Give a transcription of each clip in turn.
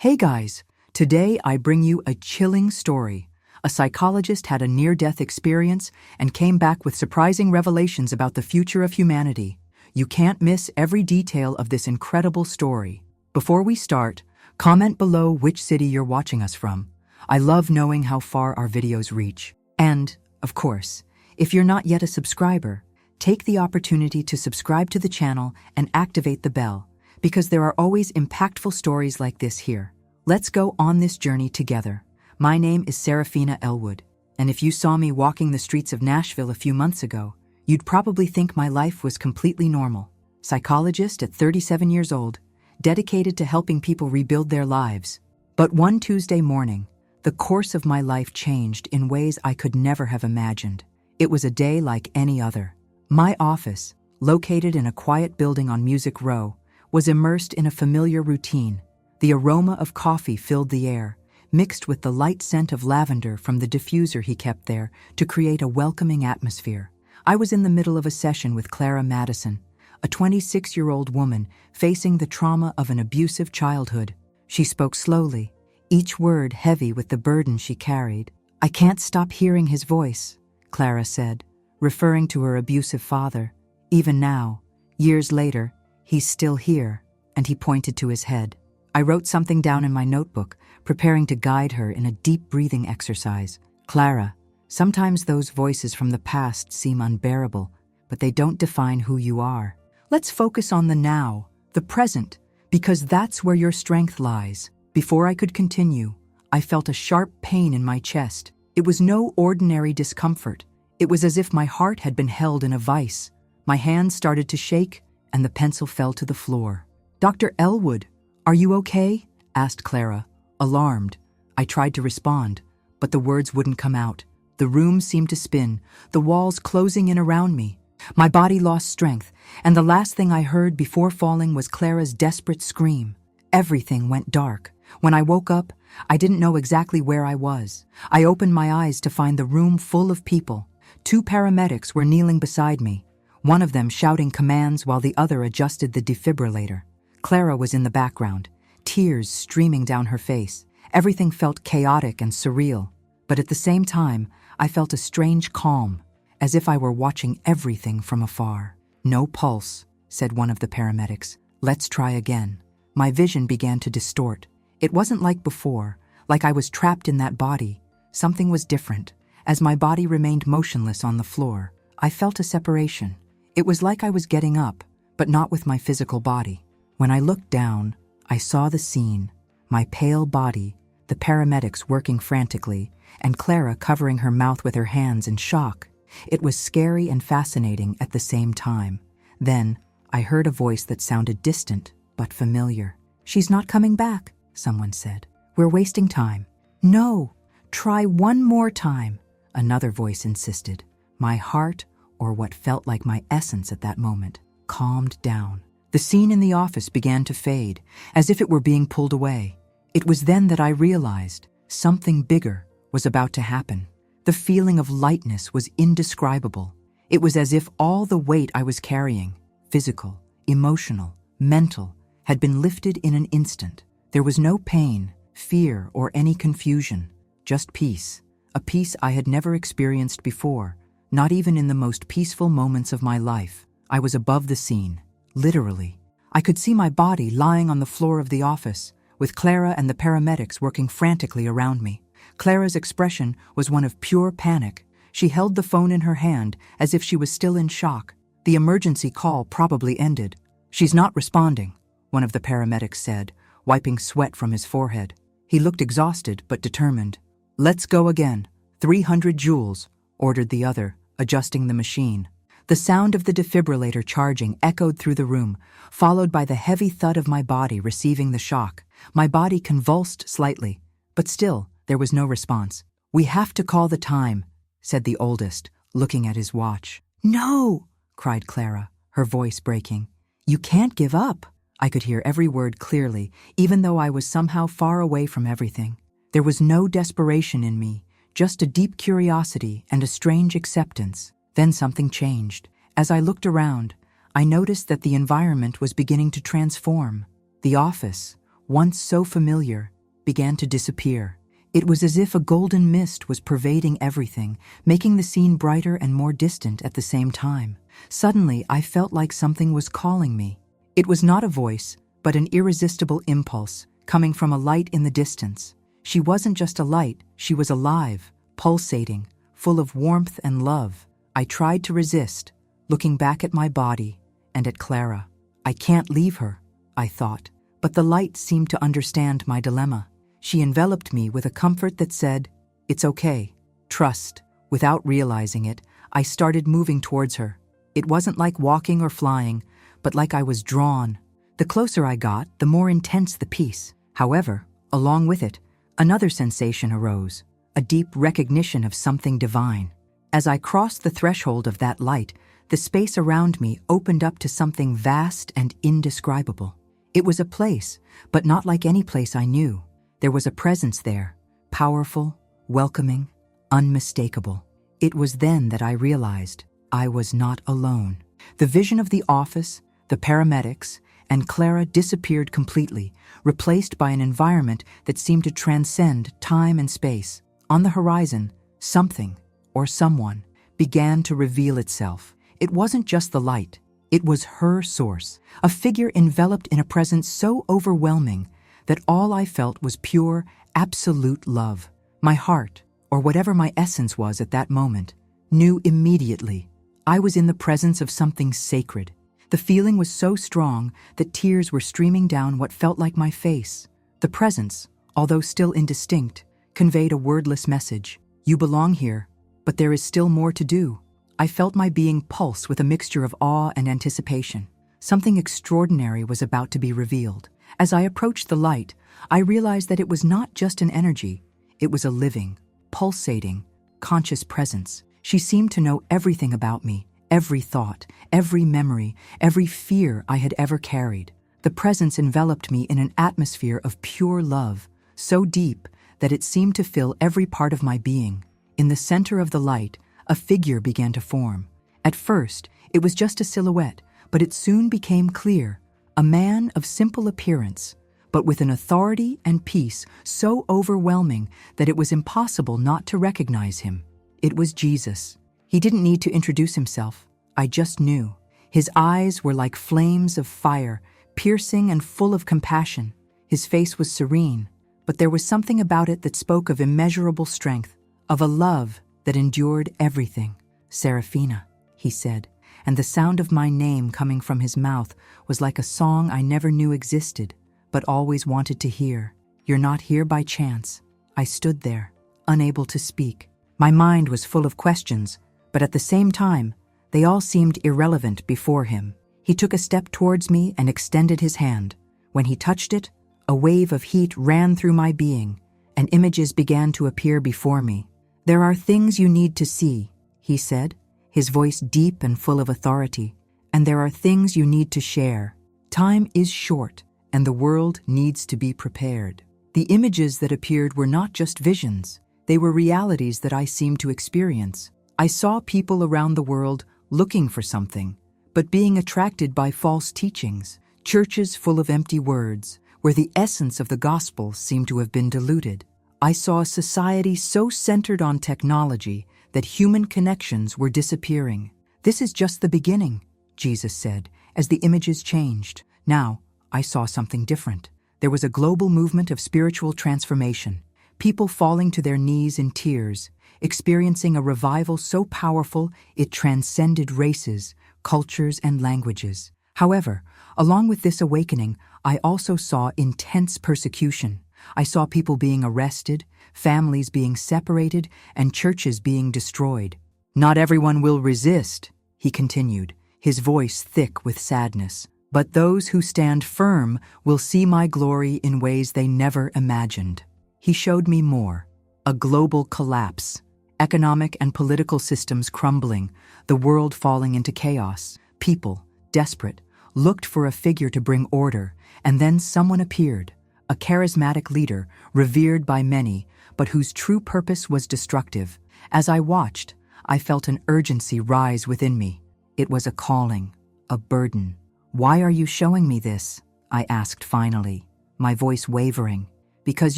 Hey guys, today I bring you a chilling story. A psychologist had a near-death experience and came back with surprising revelations about the future of humanity. You can't miss every detail of this incredible story. Before we start, comment below which city you're watching us from. I love knowing how far our videos reach. And, of course, if you're not yet a subscriber, take the opportunity to subscribe to the channel and activate the bell, because there are always impactful stories like this here. Let's go on this journey together. My name is Serafina Elwood, and if you saw me walking the streets of Nashville a few months ago, you'd probably think my life was completely normal. Psychologist at 37 years old, dedicated to helping people rebuild their lives. But one Tuesday morning, the course of my life changed in ways I could never have imagined. It was a day like any other. My office, located in a quiet building on Music Row, was immersed in a familiar routine. The aroma of coffee filled the air, mixed with the light scent of lavender from the diffuser he kept there to create a welcoming atmosphere. I was in the middle of a session with Clara Madison, a 26-year-old woman facing the trauma of an abusive childhood. She spoke slowly, each word heavy with the burden she carried. "I can't stop hearing his voice," Clara said, referring to her abusive father. "Even now, years later, he's still here," and he pointed to his head. I wrote something down in my notebook, preparing to guide her in a deep breathing exercise. "Clara, sometimes those voices from the past seem unbearable, but they don't define who you are. Let's focus on the now, the present, because that's where your strength lies." Before I could continue, I felt a sharp pain in my chest. It was no ordinary discomfort. It was as if my heart had been held in a vice. My hands started to shake, and the pencil fell to the floor. "Dr. Elwood, are you okay?" asked Clara, alarmed. I tried to respond, but the words wouldn't come out. The room seemed to spin, the walls closing in around me. My body lost strength, and the last thing I heard before falling was Clara's desperate scream. Everything went dark. When I woke up, I didn't know exactly where I was. I opened my eyes to find the room full of people. 2 paramedics were kneeling beside me, one of them shouting commands while the other adjusted the defibrillator. Clara was in the background, tears streaming down her face. Everything felt chaotic and surreal, but at the same time, I felt a strange calm, as if I were watching everything from afar. "No pulse," said one of the paramedics. "Let's try again." My vision began to distort. It wasn't like before, like I was trapped in that body. Something was different. As my body remained motionless on the floor, I felt a separation. It was like I was getting up, but not with my physical body. When I looked down, I saw the scene: my pale body, the paramedics working frantically, and Clara covering her mouth with her hands in shock. It was scary and fascinating at the same time. Then, I heard a voice that sounded distant but familiar. "She's not coming back," someone said. "We're wasting time." "No, try one more time," another voice insisted. My heart, or what felt like my essence at that moment, calmed down. The scene in the office began to fade, as if it were being pulled away. It was then that I realized something bigger was about to happen. The feeling of lightness was indescribable. It was as if all the weight I was carrying, physical, emotional, mental, had been lifted in an instant. There was no pain, fear, or any confusion, just peace. A peace I had never experienced before, not even in the most peaceful moments of my life. I was above the scene, literally. I could see my body lying on the floor of the office, with Clara and the paramedics working frantically around me. Clara's expression was one of pure panic. She held the phone in her hand as if she was still in shock. The emergency call probably ended. "She's not responding," one of the paramedics said, wiping sweat from his forehead. He looked exhausted but determined. "Let's go again. 300 joules, ordered the other, adjusting the machine. The sound of the defibrillator charging echoed through the room, followed by the heavy thud of my body receiving the shock. My body convulsed slightly, but still, there was no response. "We have to call the time," said the oldest, looking at his watch. "No!" cried Clara, her voice breaking. "You can't give up." I could hear every word clearly, even though I was somehow far away from everything. There was no desperation in me, just a deep curiosity and a strange acceptance. Then something changed. As I looked around, I noticed that the environment was beginning to transform. The office, once so familiar, began to disappear. It was as if a golden mist was pervading everything, making the scene brighter and more distant at the same time. Suddenly, I felt like something was calling me. It was not a voice, but an irresistible impulse, coming from a light in the distance. She wasn't just a light, she was alive, pulsating, full of warmth and love. I tried to resist, looking back at my body and at Clara. I can't leave her, I thought, but the light seemed to understand my dilemma. She enveloped me with a comfort that said, "It's okay, trust." Without realizing it, I started moving towards her. It wasn't like walking or flying, but like I was drawn. The closer I got, the more intense the peace. However, along with it, another sensation arose, a deep recognition of something divine. As I crossed the threshold of that light, the space around me opened up to something vast and indescribable. It was a place, but not like any place I knew. There was a presence there, powerful, welcoming, unmistakable. It was then that I realized I was not alone. The vision of the office, the paramedics, and Clara disappeared completely, replaced by an environment that seemed to transcend time and space. On the horizon, something, or someone, began to reveal itself. It wasn't just the light, it was her source, a figure enveloped in a presence so overwhelming that all I felt was pure, absolute love. My heart, or whatever my essence was at that moment, knew immediately I was in the presence of something sacred. The feeling was so strong that tears were streaming down what felt like my face. The presence, although still indistinct, conveyed a wordless message. You belong here, but there is still more to do. I felt my being pulse with a mixture of awe and anticipation. Something extraordinary was about to be revealed. As I approached the light, I realized that it was not just an energy. It was a living, pulsating, conscious presence. She seemed to know everything about me, every thought, every memory, every fear I had ever carried. The presence enveloped me in an atmosphere of pure love, so deep that it seemed to fill every part of my being. In the center of the light, a figure began to form. At first, it was just a silhouette, but it soon became clear. A man of simple appearance, but with an authority and peace so overwhelming that it was impossible not to recognize him. It was Jesus. He didn't need to introduce himself. I just knew. His eyes were like flames of fire, piercing and full of compassion. His face was serene, but there was something about it that spoke of immeasurable strength, of a love that endured everything. "Serafina," he said, and the sound of my name coming from his mouth was like a song I never knew existed, but always wanted to hear. "You're not here by chance." I stood there, unable to speak. My mind was full of questions, but at the same time, they all seemed irrelevant before him. He took a step towards me and extended his hand. When he touched it, a wave of heat ran through my being, and images began to appear before me. "There are things you need to see," he said, his voice deep and full of authority, "and there are things you need to share. Time is short, and the world needs to be prepared." The images that appeared were not just visions. They were realities that I seemed to experience. I saw people around the world looking for something, but being attracted by false teachings, churches full of empty words, where the essence of the gospel seemed to have been diluted. I saw a society so centered on technology that human connections were disappearing. "This is just the beginning," Jesus said, as the images changed. Now, I saw something different. There was a global movement of spiritual transformation, people falling to their knees in tears, experiencing a revival so powerful it transcended races, cultures, and languages. However, along with this awakening, I also saw intense persecution. I saw people being arrested, families being separated, and churches being destroyed. "Not everyone will resist," he continued, his voice thick with sadness. "But those who stand firm will see my glory in ways they never imagined." He showed me more. A global collapse, economic and political systems crumbling, the world falling into chaos. People, desperate, looked for a figure to bring order, and then someone appeared, a charismatic leader, revered by many, but whose true purpose was destructive. As I watched, I felt an urgency rise within me. It was a calling, a burden. "Why are you showing me this?" I asked finally. my voice wavering. Because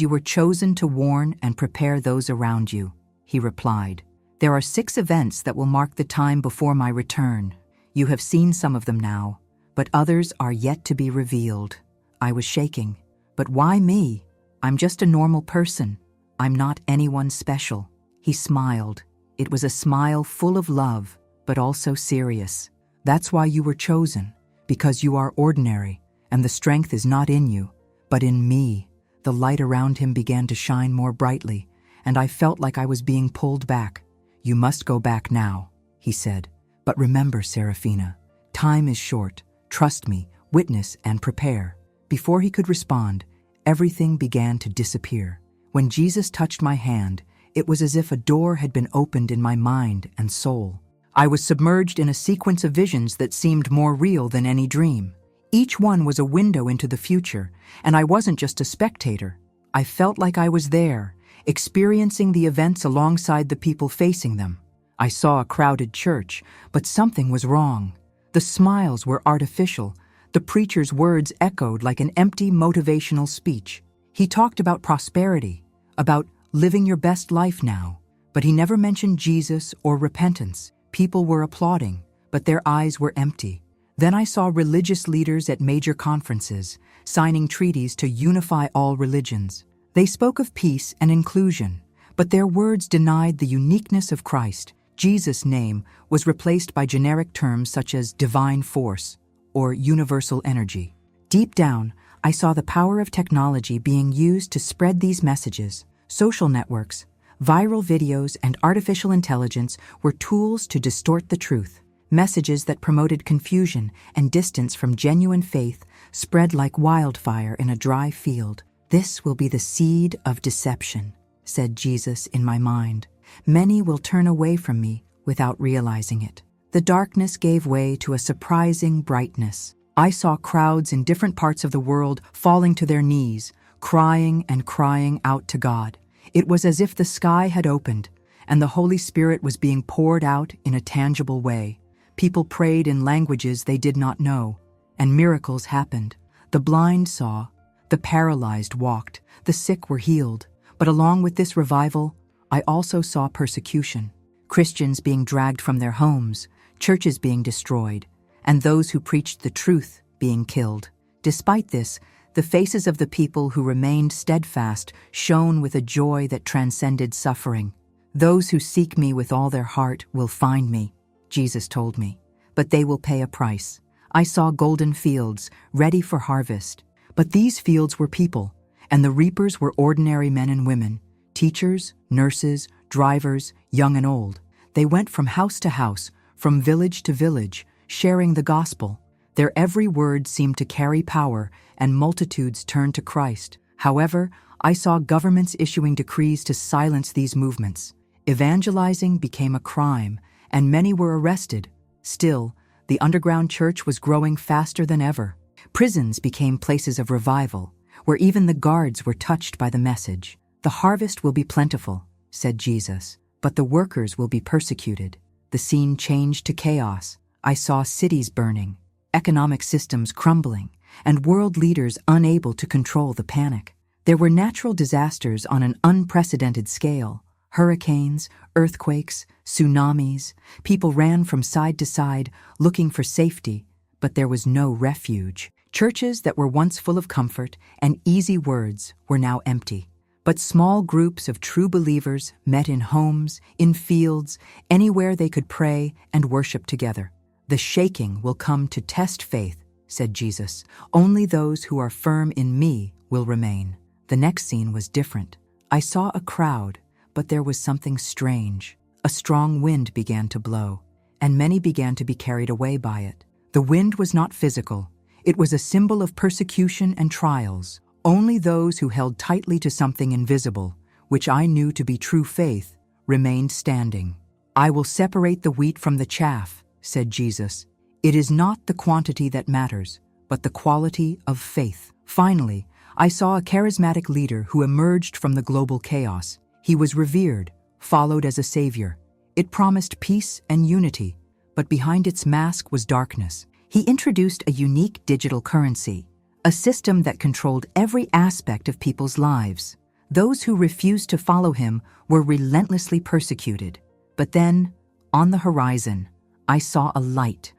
you were chosen to warn and prepare those around you, he replied. There are 6 events that will mark the time before my return. You have seen some of them now, but others are yet to be revealed. I was shaking. But why me? I'm just a normal person. I'm not anyone special. He smiled. It was a smile full of love, but also serious. That's why you were chosen, because you are ordinary, and the strength is not in you, but in me. The light around him began to shine more brightly, and I felt like I was being pulled back. You must go back now, he said. But remember, Serafina, time is short. Trust me, witness and prepare. Before he could respond, everything began to disappear. When Jesus touched my hand, it was as if a door had been opened in my mind and soul. I was submerged in a sequence of visions that seemed more real than any dream. Each one was a window into the future, and I wasn't just a spectator. I felt like I was there, experiencing the events alongside the people facing them. I saw a crowded church, but something was wrong. The smiles were artificial. The preacher's words echoed like an empty motivational speech. He talked about prosperity, about living your best life now, but he never mentioned Jesus or repentance. People were applauding, but their eyes were empty. Then I saw religious leaders at major conferences, signing treaties to unify all religions. They spoke of peace and inclusion, but their words denied the uniqueness of Christ. Jesus' name was replaced by generic terms such as divine force or universal energy. Deep down, I saw the power of technology being used to spread these messages. Social networks, viral videos, and artificial intelligence were tools to distort the truth. Messages that promoted confusion and distance from genuine faith spread like wildfire in a dry field. This will be the seed of deception, said Jesus in my mind. Many will turn away from me without realizing it. The darkness gave way to a surprising brightness. I saw crowds in different parts of the world falling to their knees, crying and crying out to God. It was as if the sky had opened, and the Holy Spirit was being poured out in a tangible way. People prayed in languages they did not know, and miracles happened. The blind saw, the paralyzed walked, the sick were healed. But along with this revival, I also saw persecution. Christians being dragged from their homes, churches being destroyed, and those who preached the truth being killed. Despite this, the faces of the people who remained steadfast shone with a joy that transcended suffering. Those who seek me with all their heart will find me, Jesus told me, but they will pay a price. I saw golden fields, ready for harvest. But these fields were people, and the reapers were ordinary men and women, teachers, nurses, drivers, young and old. They went from house to house, from village to village, sharing the gospel. Their every word seemed to carry power, and multitudes turned to Christ. However, I saw governments issuing decrees to silence these movements. Evangelizing became a crime, and many were arrested. Still, the underground church was growing faster than ever. Prisons became places of revival, where even the guards were touched by the message. The harvest will be plentiful, said Jesus, but the workers will be persecuted. The scene changed to chaos. I saw cities burning, economic systems crumbling, and world leaders unable to control the panic. There were natural disasters on an unprecedented scale. Hurricanes, earthquakes, tsunamis. People ran from side to side, looking for safety, but there was no refuge. Churches that were once full of comfort and easy words were now empty. But small groups of true believers met in homes, in fields, anywhere they could pray and worship together. The shaking will come to test faith, said Jesus. Only those who are firm in me will remain. The next scene was different. I saw a crowd, but there was something strange. A strong wind began to blow, and many began to be carried away by it. The wind was not physical. It was a symbol of persecution and trials. Only those who held tightly to something invisible, which I knew to be true faith, remained standing. I will separate the wheat from the chaff, said Jesus. It is not the quantity that matters, but the quality of faith. Finally, I saw a charismatic leader who emerged from the global chaos. He was revered, followed as a savior. It promised peace and unity, but behind its mask was darkness. He introduced a unique digital currency, a system that controlled every aspect of people's lives. Those who refused to follow him were relentlessly persecuted. But then, on the horizon, I saw a light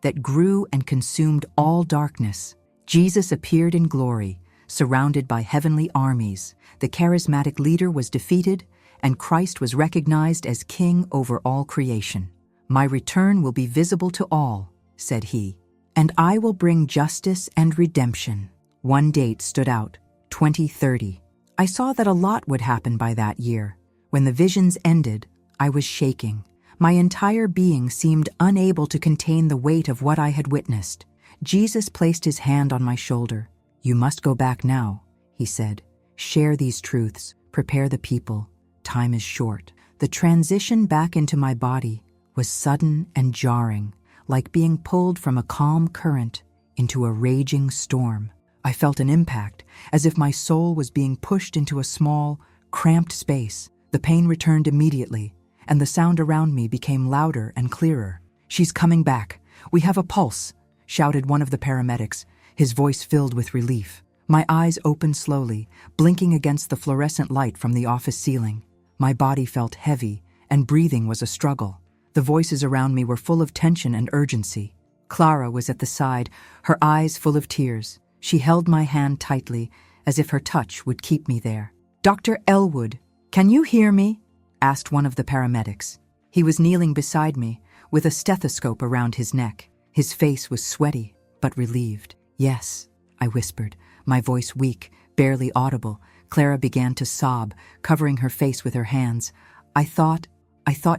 that grew and consumed all darkness. Jesus appeared in glory, surrounded by heavenly armies. The charismatic leader was defeated, and Christ was recognized as king over all creation. "My return will be visible to all," said he, "and I will bring justice and redemption." One date stood out, 2030. I saw that a lot would happen by that year. When the visions ended, I was shaking. My entire being seemed unable to contain the weight of what I had witnessed. Jesus placed his hand on my shoulder. "You must go back now," he said. "Share these truths. Prepare the people. Time is short." The transition back into my body was sudden and jarring, like being pulled from a calm current into a raging storm. I felt an impact, as if my soul was being pushed into a small, cramped space. The pain returned immediately, and the sound around me became louder and clearer. "She's coming back. We have a pulse," shouted one of the paramedics, his voice filled with relief. My eyes opened slowly, blinking against the fluorescent light from the office ceiling. My body felt heavy, and breathing was a struggle. The voices around me were full of tension and urgency. Clara was at the side, her eyes full of tears. She held my hand tightly, as if her touch would keep me there. "Dr. Elwood, can you hear me?" asked one of the paramedics. He was kneeling beside me, with a stethoscope around his neck. His face was sweaty, but relieved. "Yes," I whispered, my voice weak, barely audible. Clara began to sob, covering her face with her hands. I thought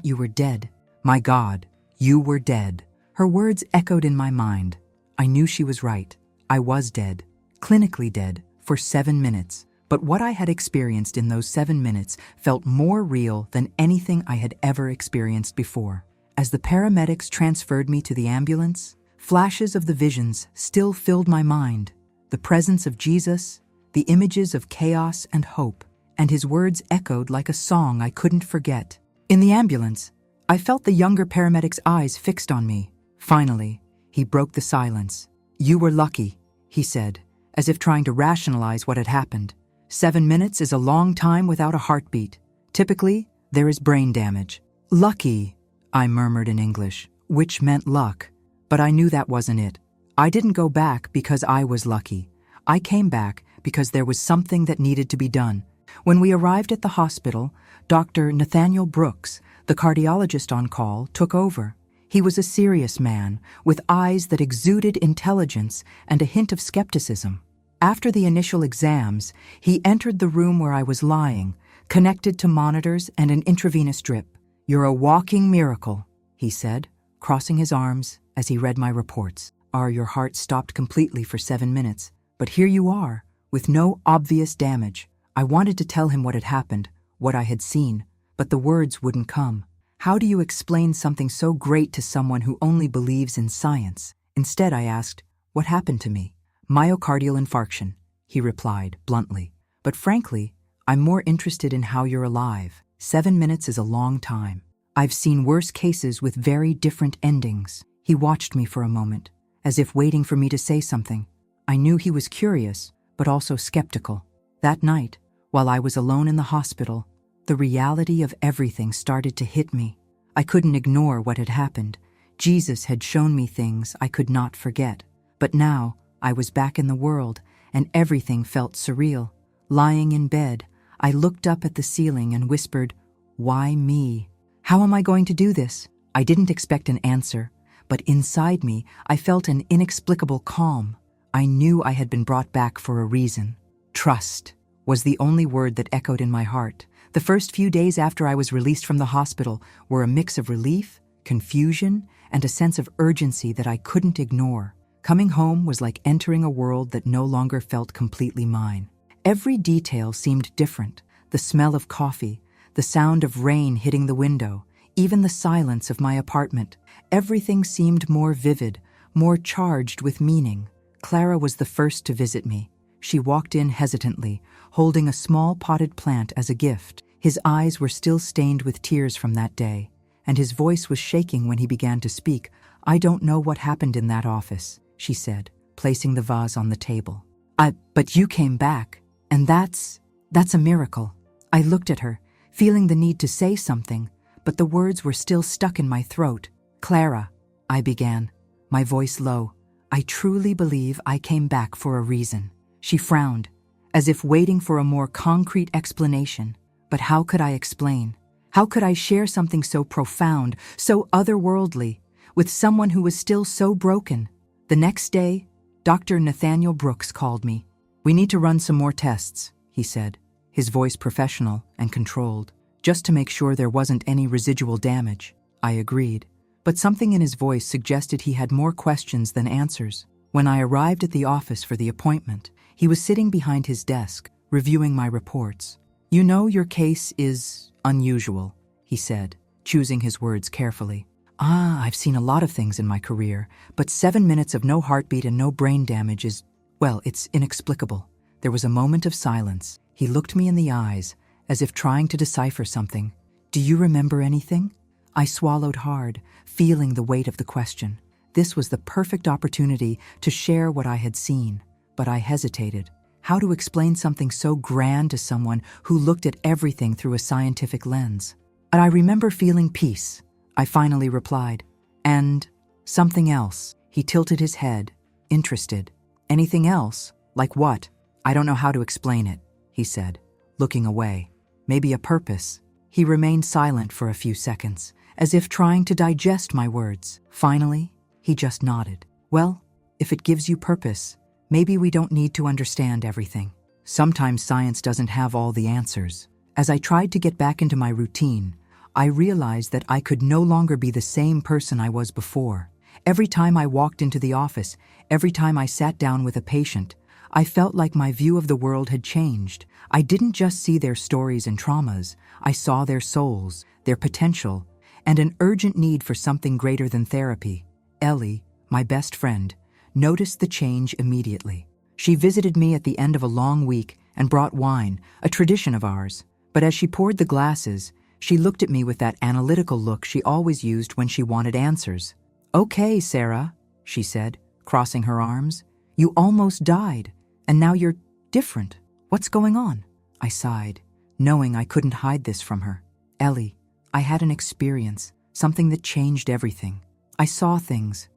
you were dead." "My God, you were dead." Her words echoed in my mind. I knew she was right. I was dead, clinically dead, for 7 minutes. But what I had experienced in those 7 minutes felt more real than anything I had ever experienced before. As the paramedics transferred me to the ambulance, flashes of the visions still filled my mind. The presence of Jesus, the images of chaos and hope, and his words echoed like a song I couldn't forget. In the ambulance, I felt the younger paramedic's eyes fixed on me. Finally, he broke the silence. "You were lucky," he said, as if trying to rationalize what had happened. 7 minutes is a long time without a heartbeat. Typically, there is brain damage. "Lucky," I murmured in English, which meant luck. But I knew that wasn't it. I didn't go back because I was lucky. I came back because there was something that needed to be done. When we arrived at the hospital, Dr. Nathaniel Brooks, the cardiologist on call, took over. He was a serious man, with eyes that exuded intelligence and a hint of skepticism. After the initial exams, he entered the room where I was lying, connected to monitors and an intravenous drip. "You're a walking miracle," he said, crossing his arms as he read my reports. Your heart stopped completely for 7 minutes, but here you are, with no obvious damage." I wanted to tell him what had happened, what I had seen, but the words wouldn't come. How do you explain something so great to someone who only believes in science? Instead, I asked, "What happened to me?" "Myocardial infarction," he replied bluntly. "But frankly, I'm more interested in how you're alive. 7 minutes is a long time. I've seen worse cases with very different endings." He watched me for a moment, as if waiting for me to say something. I knew he was curious, but also skeptical. That night, while I was alone in the hospital, the reality of everything started to hit me. I couldn't ignore what had happened. Jesus had shown me things I could not forget. But now, I was back in the world, and everything felt surreal. Lying in bed, I looked up at the ceiling and whispered, "Why me? How am I going to do this?" I didn't expect an answer, but inside me, I felt an inexplicable calm. I knew I had been brought back for a reason. Trust was the only word that echoed in my heart. The first few days after I was released from the hospital were a mix of relief, confusion, and a sense of urgency that I couldn't ignore. Coming home was like entering a world that no longer felt completely mine. Every detail seemed different: the smell of coffee, the sound of rain hitting the window, even the silence of my apartment. Everything seemed more vivid, more charged with meaning. Clara was the first to visit me. She walked in hesitantly, holding a small potted plant as a gift. His eyes were still stained with tears from that day, and his voice was shaking when he began to speak. "I don't know what happened in that office," she said. placing the vase on the table. But you came back, and that's a miracle. I looked at her, feeling the need to say something, but the words were still stuck in my throat. Clara, I began, my voice low. I truly believe I came back for a reason. She frowned, as if waiting for a more concrete explanation. But how could I explain? How could I share something so profound, so otherworldly, with someone who was still so broken? The next day, Dr. Nathaniel Brooks called me. We need to run some more tests, he said, his voice professional and controlled, just to make sure there wasn't any residual damage. I agreed, but something in his voice suggested he had more questions than answers. When I arrived at the office for the appointment, he was sitting behind his desk, reviewing my reports. You know, your case is unusual, he said, choosing his words carefully. I've seen a lot of things in my career, but 7 minutes of no heartbeat and no brain damage is, well, it's inexplicable. There was a moment of silence. He looked me in the eyes, as if trying to decipher something. Do you remember anything? I swallowed hard, feeling the weight of the question. This was the perfect opportunity to share what I had seen, but I hesitated. How to explain something so grand to someone who looked at everything through a scientific lens? And I remember feeling peace. I finally replied, and something else. He tilted his head, interested. Anything else? Like what? I don't know how to explain it, he said, looking away. Maybe a purpose. He remained silent for a few seconds, as if trying to digest my words. Finally, he just nodded. Well, if it gives you purpose, maybe we don't need to understand everything. Sometimes science doesn't have all the answers. As I tried to get back into my routine, I realized that I could no longer be the same person I was before. Every time I walked into the office, every time I sat down with a patient, I felt like my view of the world had changed. I didn't just see their stories and traumas, I saw their souls, their potential, and an urgent need for something greater than therapy. Ellie, my best friend, noticed the change immediately. She visited me at the end of a long week and brought wine, a tradition of ours. But as she poured the glasses, she looked at me with that analytical look she always used when she wanted answers. Okay, Sarah, she said, crossing her arms. You almost died, and now you're different. What's going on? I sighed, knowing I couldn't hide this from her. Ellie, I had an experience, something that changed everything. I saw things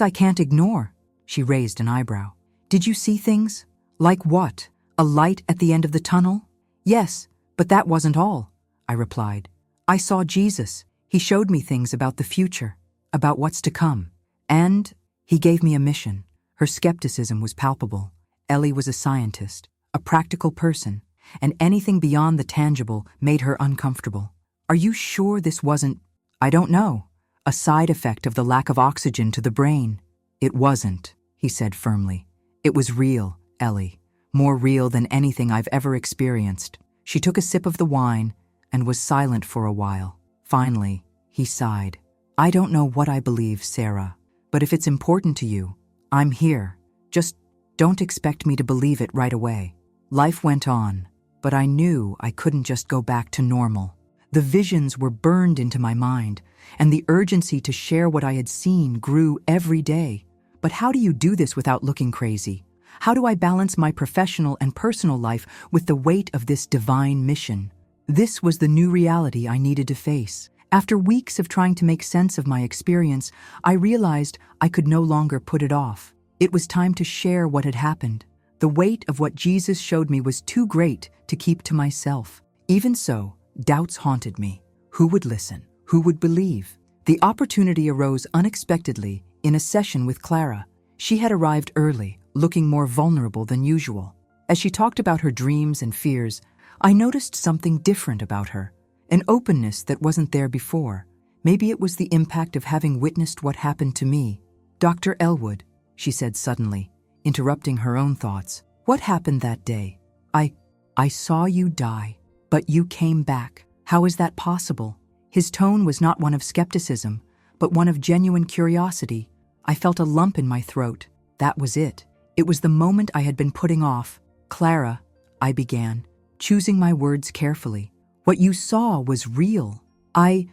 I can't ignore. She raised an eyebrow. Did you see things? Like what? A light at the end of the tunnel? Yes, but that wasn't all, I replied. I saw Jesus. He showed me things about the future, about what's to come. And he gave me a mission. Her skepticism was palpable. Ellie was a scientist, a practical person, and anything beyond the tangible made her uncomfortable. Are you sure this wasn't, I don't know, a side effect of the lack of oxygen to the brain? It wasn't, he said firmly. It was real, Ellie, more real than anything I've ever experienced. She took a sip of the wine and was silent for a while. Finally, he sighed. I don't know what I believe, Sarah, but if it's important to you, I'm here. Just don't expect me to believe it right away. Life went on, but I knew I couldn't just go back to normal. The visions were burned into my mind, and the urgency to share what I had seen grew every day. But how do you do this without looking crazy? How do I balance my professional and personal life with the weight of this divine mission? This was the new reality I needed to face. After weeks of trying to make sense of my experience, I realized I could no longer put it off. It was time to share what had happened. The weight of what Jesus showed me was too great to keep to myself. Even so, doubts haunted me. Who would listen? Who would believe? The opportunity arose unexpectedly in a session with Clara. She had arrived early, looking more vulnerable than usual. As she talked about her dreams and fears, I noticed something different about her, an openness that wasn't there before. Maybe it was the impact of having witnessed what happened to me. Dr. Elwood, she said suddenly, interrupting her own thoughts. What happened that day? I saw you die, but you came back. How is that possible? His tone was not one of skepticism, but one of genuine curiosity. I felt a lump in my throat. That was it. It was the moment I had been putting off. Clara, I began, choosing my words carefully. What you saw was real. I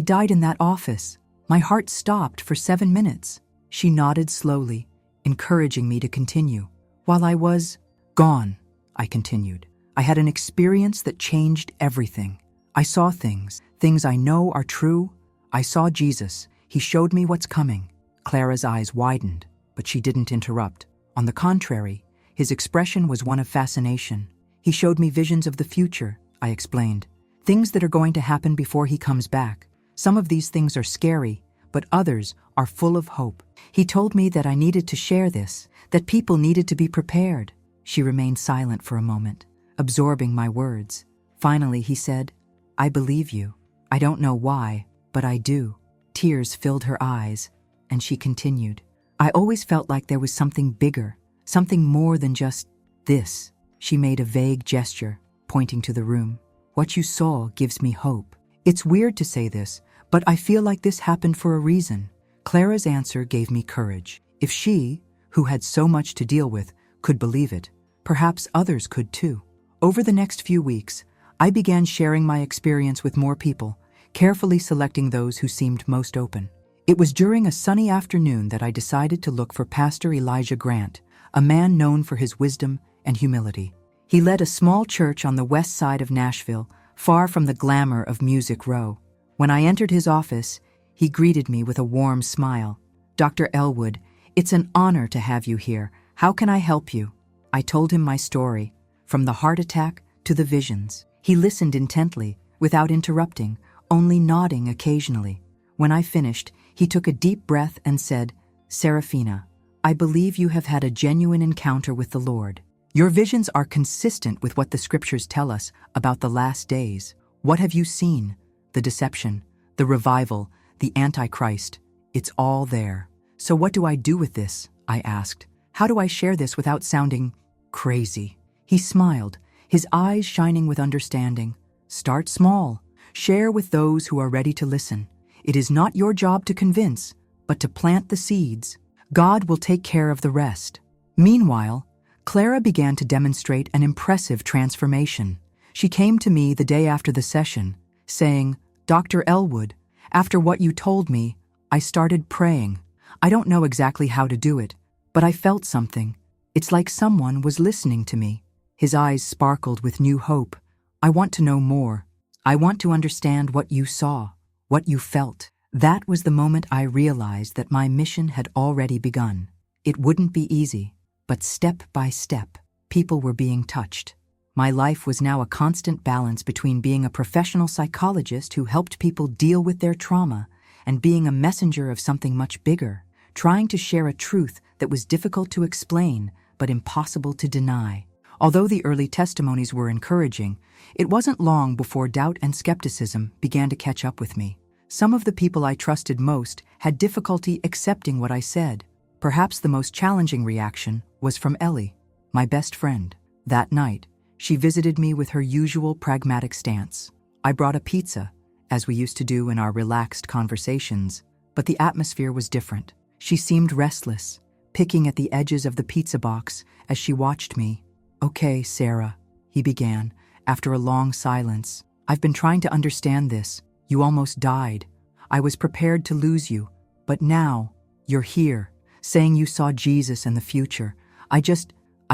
died in that office. My heart stopped for 7 minutes. She nodded slowly, encouraging me to continue. While I was gone, I continued, I had an experience that changed everything. I saw things I know are true. I saw Jesus. He showed me what's coming. Clara's eyes widened, but she didn't interrupt. On the contrary, his expression was one of fascination. He showed me visions of the future, I explained. Things that are going to happen before he comes back. Some of these things are scary, but others are full of hope. He told me that I needed to share this, that people needed to be prepared. She remained silent for a moment, absorbing my words. Finally, he said, I believe you. I don't know why, but I do. Tears filled her eyes, and she continued. I always felt like there was something bigger, something more than just this. She made a vague gesture, pointing to the room. What you saw gives me hope. It's weird to say this, but I feel like this happened for a reason. Clara's answer gave me courage. If she, who had so much to deal with, could believe it, perhaps others could too. Over the next few weeks, I began sharing my experience with more people, carefully selecting those who seemed most open. It was during a sunny afternoon that I decided to look for Pastor Elijah Grant, a man known for his wisdom and humility. He led a small church on the west side of Nashville, far from the glamour of Music Row. When I entered his office, he greeted me with a warm smile. Dr. Elwood, it's an honor to have you here. How can I help you? I told him my story, from the heart attack to the visions. He listened intently, without interrupting, only nodding occasionally. When I finished, he took a deep breath and said, Serafina, I believe you have had a genuine encounter with the Lord. Your visions are consistent with what the scriptures tell us about the last days. What have you seen? The deception, the revival, the Antichrist. It's all there. So what do I do with this? I asked. How do I share this without sounding crazy? He smiled, his eyes shining with understanding. Start small. Share with those who are ready to listen. It is not your job to convince, but to plant the seeds. God will take care of the rest. Meanwhile, Clara began to demonstrate an impressive transformation. She came to me the day after the session, saying, Dr. Elwood, after what you told me, I started praying. I don't know exactly how to do it, but I felt something. It's like someone was listening to me. His eyes sparkled with new hope. I want to know more. I want to understand what you saw, what you felt. That was the moment I realized that my mission had already begun. It wouldn't be easy, but step by step, people were being touched. My life was now a constant balance between being a professional psychologist who helped people deal with their trauma and being a messenger of something much bigger, trying to share a truth that was difficult to explain but impossible to deny. Although the early testimonies were encouraging, it wasn't long before doubt and skepticism began to catch up with me. Some of the people I trusted most had difficulty accepting what I said. Perhaps the most challenging reaction was from Ellie, my best friend. That night, she visited me with her usual pragmatic stance. I brought a pizza, as we used to do in our relaxed conversations, but the atmosphere was different. She seemed restless, picking at the edges of the pizza box as she watched me. Okay, Sarah, he began, after a long silence. I've been trying to understand this. You almost died. I was prepared to lose you, but now you're here, saying you saw Jesus in the future. I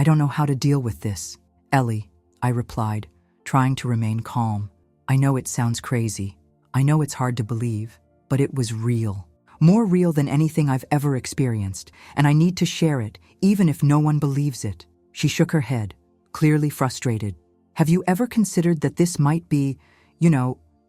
don't know how to deal with this. Ellie, I replied, trying to remain calm. I know it sounds crazy. I know it's hard to believe, but it was real. More real than anything I've ever experienced, and I need to share it, even if no one believes it. She shook her head, clearly frustrated. Have you ever considered that this might be,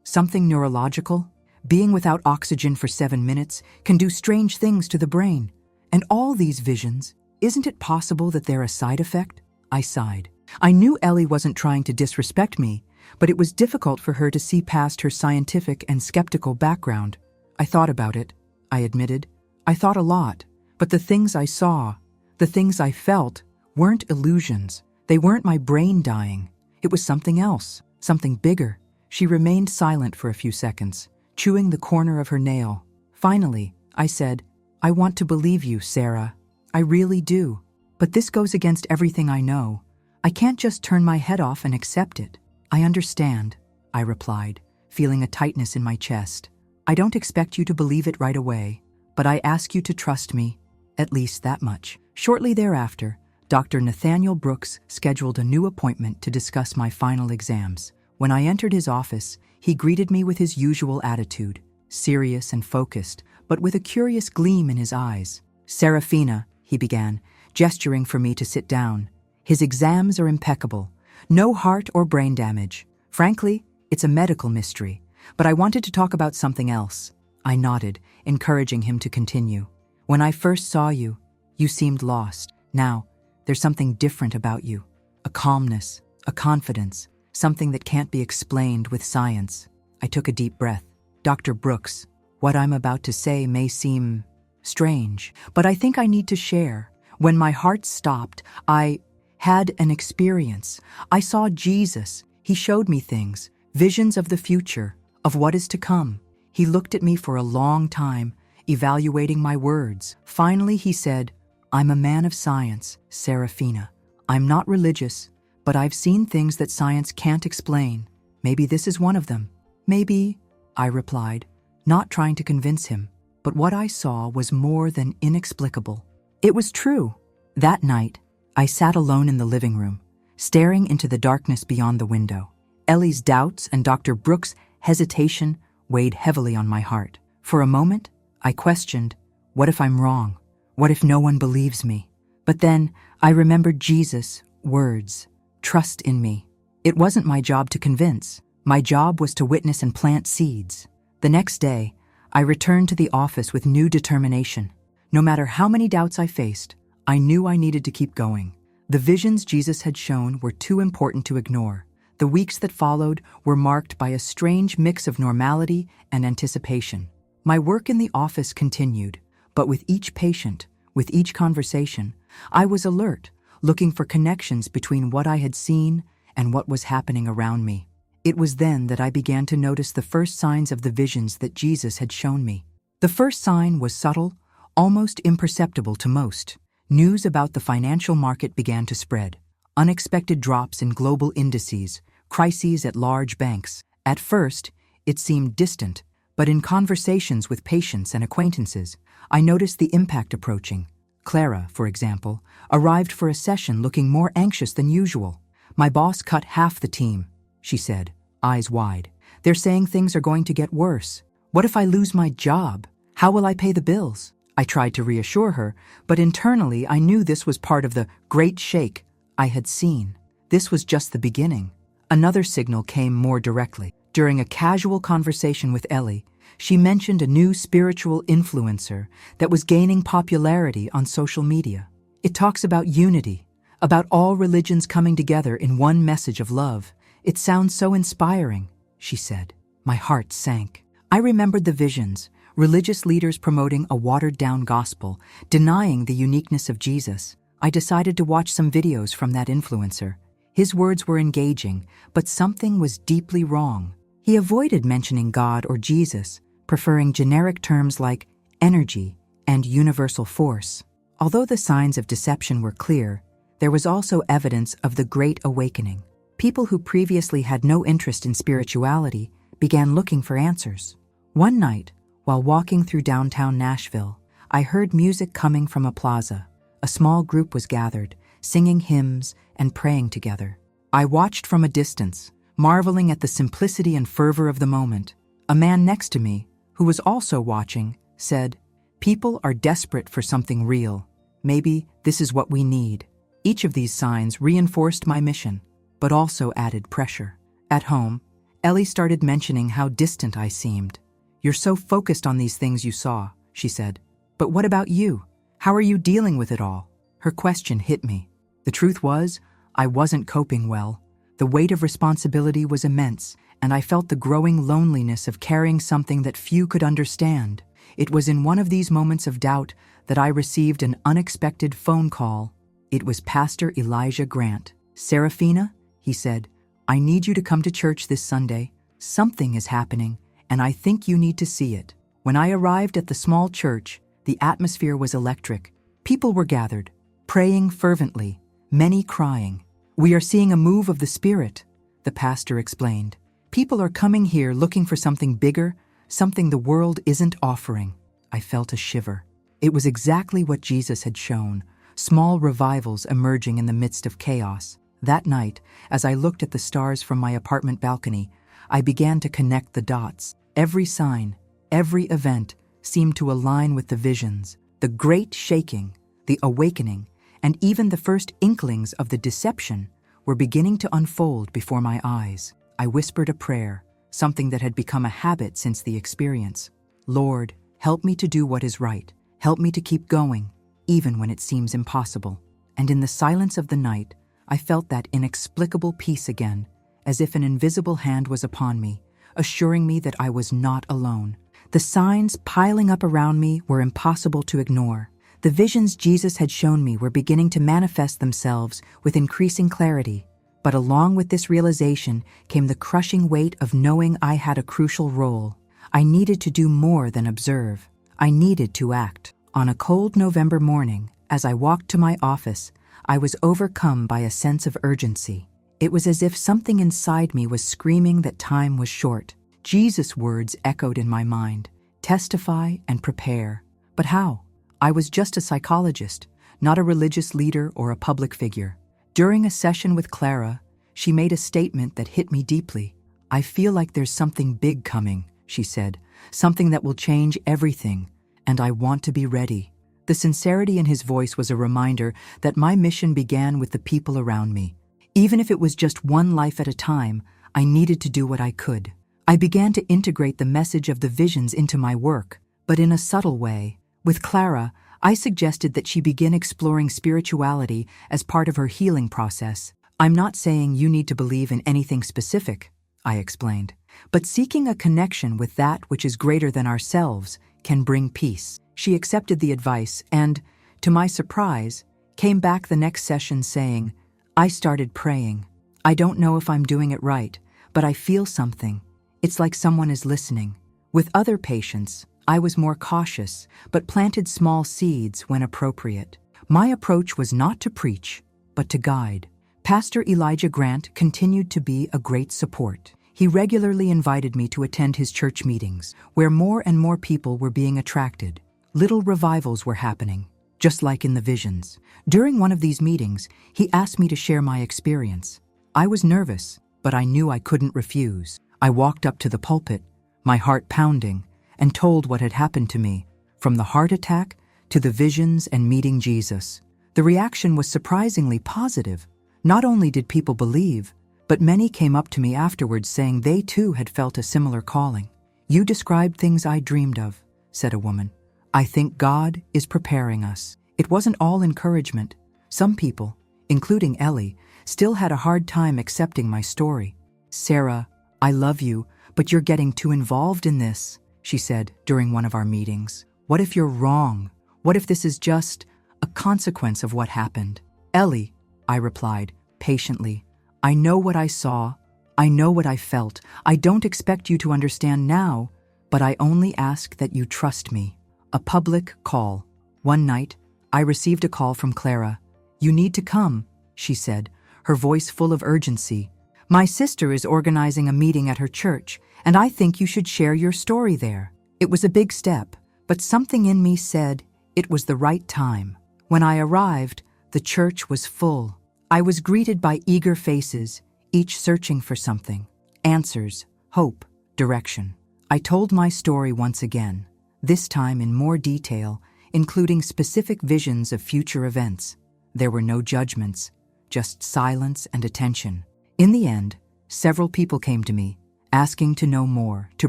something neurological? Being without oxygen for 7 minutes can do strange things to the brain. And all these visions, isn't it possible that they're a side effect? I sighed. I knew Ellie wasn't trying to disrespect me, but it was difficult for her to see past her scientific and skeptical background. I thought about it, I admitted. I thought a lot, but the things I saw, the things I felt, weren't illusions. They weren't my brain dying. It was something else, something bigger. She remained silent for a few seconds, chewing the corner of her nail. Finally, I said, I want to believe you, Sarah. I really do. But this goes against everything I know. I can't just turn my head off and accept it. I understand, I replied, feeling a tightness in my chest. I don't expect you to believe it right away, but I ask you to trust me. At least that much. Shortly thereafter, Dr. Nathaniel Brooks scheduled a new appointment to discuss my final exams. When I entered his office, he greeted me with his usual attitude, serious and focused, but with a curious gleam in his eyes. "Serafina," he began, gesturing for me to sit down. "His exams are impeccable. No heart or brain damage. Frankly, it's a medical mystery, but I wanted to talk about something else." I nodded, encouraging him to continue. "When I first saw you, you seemed lost. Now, there's something different about you. A calmness, a confidence, something that can't be explained with science." I took a deep breath. "Dr. Brooks, what I'm about to say may seem strange, but I think I need to share. When my heart stopped, I had an experience. I saw Jesus. He showed me things, visions of the future, of what is to come." He looked at me for a long time, evaluating my words. Finally, he said, "I'm a man of science, Serafina. I'm not religious, but I've seen things that science can't explain. Maybe this is one of them." "Maybe," I replied, not trying to convince him, but what I saw was more than inexplicable. It was true. That night, I sat alone in the living room, staring into the darkness beyond the window. Ellie's doubts and Dr. Brooks' hesitation weighed heavily on my heart. For a moment, I questioned, what if I'm wrong? What if no one believes me? But then I remembered Jesus' words, "Trust in me." It wasn't my job to convince. My job was to witness and plant seeds. The next day, I returned to the office with new determination. No matter how many doubts I faced, I knew I needed to keep going. The visions Jesus had shown were too important to ignore. The weeks that followed were marked by a strange mix of normality and anticipation. My work in the office continued, but with each patient, with each conversation, I was alert, looking for connections between what I had seen and what was happening around me. It was then that I began to notice the first signs of the visions that Jesus had shown me. The first sign was subtle, almost imperceptible to most. News about the financial market began to spread. Unexpected drops in global indices, crises at large banks. At first, it seemed distant, but in conversations with patients and acquaintances, I noticed the impact approaching. Clara, for example, arrived for a session looking more anxious than usual. "My boss cut half the team," she said, eyes wide. "They're saying things are going to get worse. What if I lose my job? How will I pay the bills?" I tried to reassure her, but internally I knew this was part of the great shake I had seen. This was just the beginning. Another signal came more directly. During a casual conversation with Ellie, she mentioned a new spiritual influencer that was gaining popularity on social media. "It talks about unity, about all religions coming together in one message of love. It sounds so inspiring," she said. My heart sank. I remembered the visions, religious leaders promoting a watered-down gospel, denying the uniqueness of Jesus. I decided to watch some videos from that influencer. His words were engaging, but something was deeply wrong. He avoided mentioning God or Jesus, preferring generic terms like energy and universal force. Although the signs of deception were clear, there was also evidence of the Great Awakening. People who previously had no interest in spirituality began looking for answers. One night, while walking through downtown Nashville, I heard music coming from a plaza. A small group was gathered, singing hymns and praying together. I watched from a distance, marveling at the simplicity and fervor of the moment. A man next to me, who was also watching, said, "People are desperate for something real. Maybe this is what we need." Each of these signs reinforced my mission, but also added pressure. At home, Ellie started mentioning how distant I seemed. "You're so focused on these things you saw," she said. "But what about you? How are you dealing with it all?" Her question hit me. The truth was, I wasn't coping well. The weight of responsibility was immense, and I felt the growing loneliness of carrying something that few could understand. It was in one of these moments of doubt that I received an unexpected phone call. It was Pastor Elijah Grant. "Serafina," he said, "I need you to come to church this Sunday. Something is happening, and I think you need to see it." When I arrived at the small church, the atmosphere was electric. People were gathered, praying fervently, many crying. "We are seeing a move of the Spirit," the pastor explained. "People are coming here looking for something bigger, something the world isn't offering." I felt a shiver. It was exactly what Jesus had shown, small revivals emerging in the midst of chaos. That night, as I looked at the stars from my apartment balcony, I began to connect the dots. Every sign, every event seemed to align with the visions, the great shaking, the awakening, and even the first inklings of the deception were beginning to unfold before my eyes. I whispered a prayer, something that had become a habit since the experience. Lord, help me to do what is right. Help me to keep going, even when it seems impossible. And in the silence of the night, I felt that inexplicable peace again, as if an invisible hand was upon me, assuring me that I was not alone. The signs piling up around me were impossible to ignore. The visions Jesus had shown me were beginning to manifest themselves with increasing clarity. But along with this realization came the crushing weight of knowing I had a crucial role. I needed to do more than observe. I needed to act. On a cold November morning, as I walked to my office, I was overcome by a sense of urgency. It was as if something inside me was screaming that time was short. Jesus' words echoed in my mind, testify and prepare. But how? I was just a psychologist, not a religious leader or a public figure. During a session with Clara, she made a statement that hit me deeply. I feel like there's something big coming, she said, something that will change everything, and I want to be ready. The sincerity in his voice was a reminder that my mission began with the people around me. Even if it was just one life at a time, I needed to do what I could. I began to integrate the message of the visions into my work, but in a subtle way. With Clara, I suggested that she begin exploring spirituality as part of her healing process. I'm not saying you need to believe in anything specific, I explained, but seeking a connection with that which is greater than ourselves can bring peace. She accepted the advice and, to my surprise, came back the next session saying, I started praying. I don't know if I'm doing it right, but I feel something. It's like someone is listening. With other patients, I was more cautious, but planted small seeds when appropriate. My approach was not to preach, but to guide. Pastor Elijah Grant continued to be a great support. He regularly invited me to attend his church meetings, where more and more people were being attracted. Little revivals were happening, just like in the visions. During one of these meetings, he asked me to share my experience. I was nervous, but I knew I couldn't refuse. I walked up to the pulpit, my heart pounding, and told what had happened to me, from the heart attack to the visions and meeting Jesus. The reaction was surprisingly positive. Not only did people believe, but many came up to me afterwards saying they too had felt a similar calling. You described things I dreamed of, said a woman. I think God is preparing us. It wasn't all encouragement. Some people, including Ellie, still had a hard time accepting my story. Sarah, I love you, but you're getting too involved in this, she said during one of our meetings. What if you're wrong? What if this is just a consequence of what happened? Ellie, I replied, patiently, I know what I saw. I know what I felt. I don't expect you to understand now, but I only ask that you trust me. A public call. One night, I received a call from Clara. You need to come, she said, her voice full of urgency. My sister is organizing a meeting at her church, and I think you should share your story there. It was a big step, but something in me said it was the right time. When I arrived, the church was full. I was greeted by eager faces, each searching for something. Answers, hope, direction. I told my story once again, this time in more detail, including specific visions of future events. There were no judgments, just silence and attention. In the end, several people came to me, asking to know more, to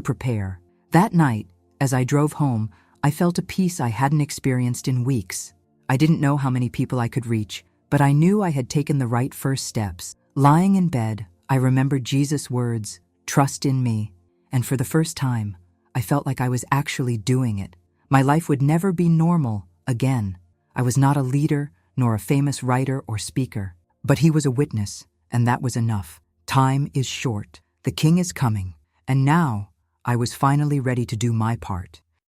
prepare. That night, as I drove home, I felt a peace I hadn't experienced in weeks. I didn't know how many people I could reach, but I knew I had taken the right first steps. Lying in bed, I remembered Jesus' words, trust in me, and for the first time, I felt like I was actually doing it. My life would never be normal again. I was not a leader, nor a famous writer or speaker, but he was a witness, and that was enough. Time is short. The King is coming, and now I was finally ready to do my part.